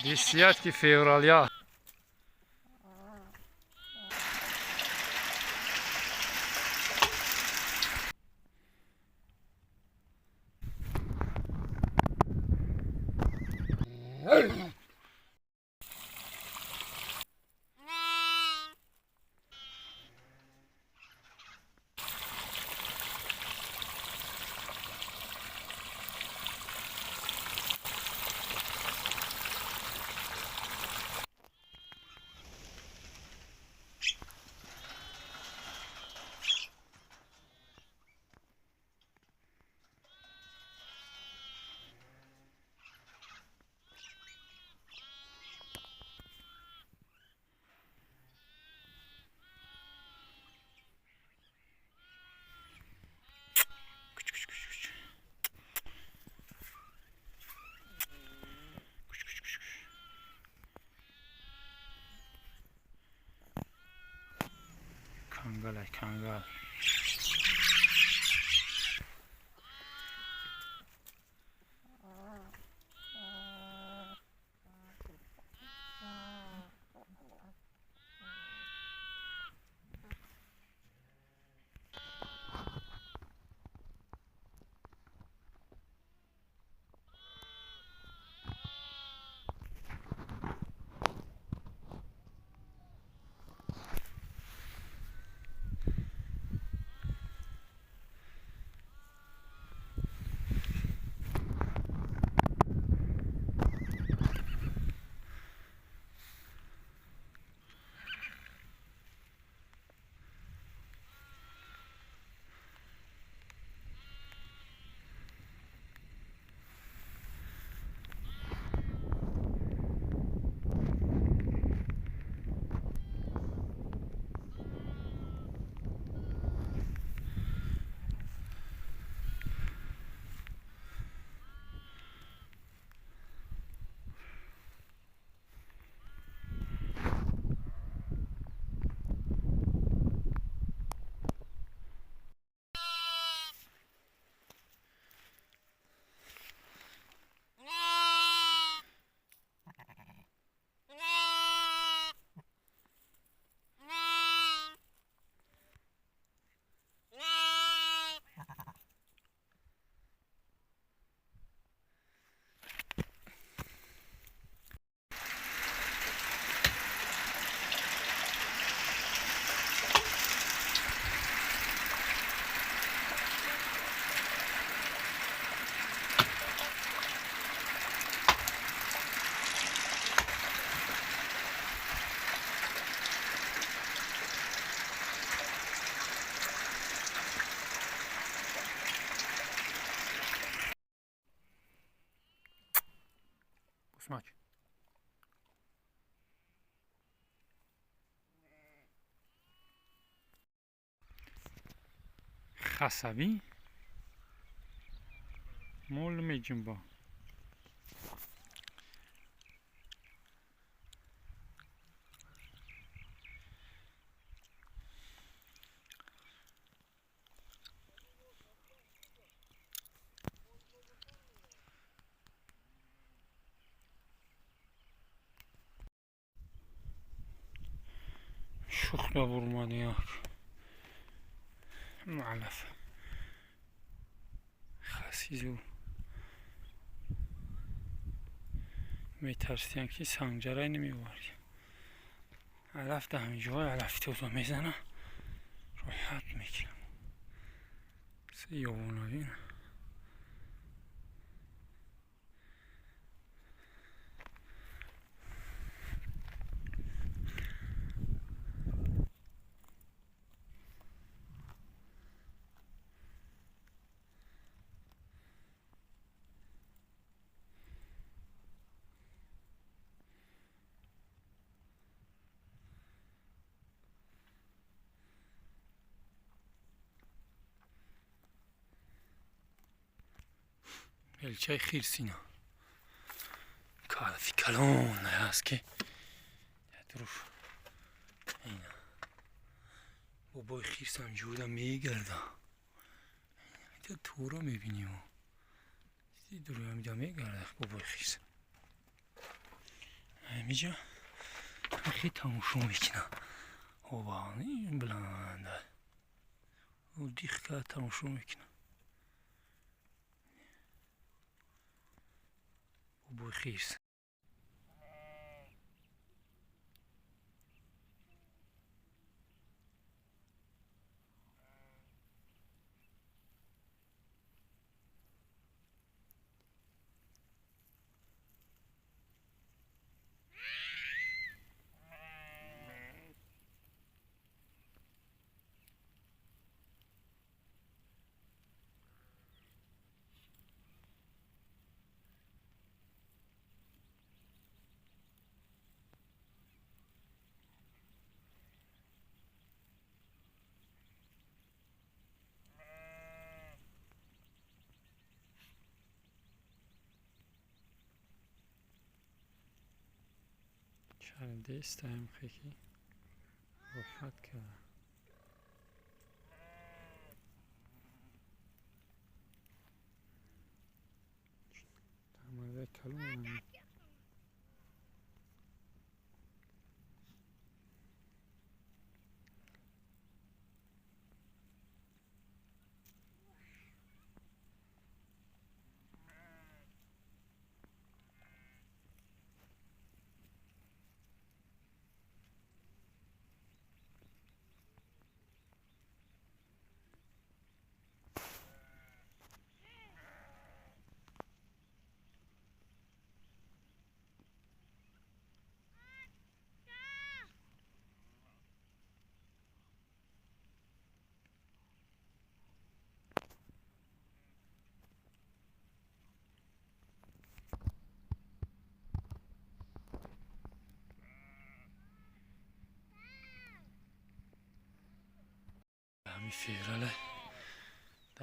Десятки февраля. Kangal ay kangal. Kusmaç. Xasabi. Mol mecimba. شخ da vurmadı ya. Maalesef. خسیزو میترسیم که سنجره نمیواری علف ده همینجا علف توزا میزنه راحت میکنم سیابونوین بلچه خیرسینا کالفی کلون هست که دروف اینا بابای خیرسم جودا میگرده اینجا تو رو میبینیم دیدی درو همیدا میگرده بابای خیرسم اینجا خیلی تماشا میکنم هوانی بلنده و دیخ که تماشا میکنم و بوی خیرس چند دستم خیلی راحت کرد تمام کلون همین فevralle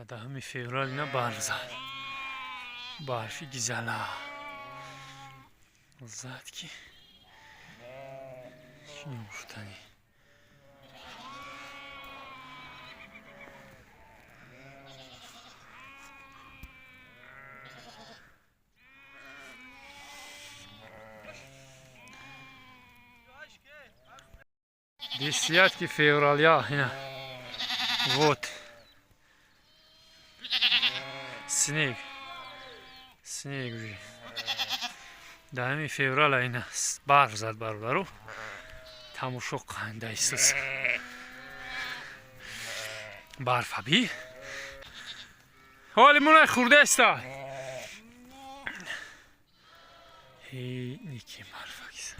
ده همین fevral اینا برف زد برفی güzel زد که شنو گفتنی Десятки февраля, вот, снег уже. Да, ми февраля ина барф зад барбару, тамошо қандай сиз. Барфаби? Ҳоли муна хурда аста. Эй, ники барфакис.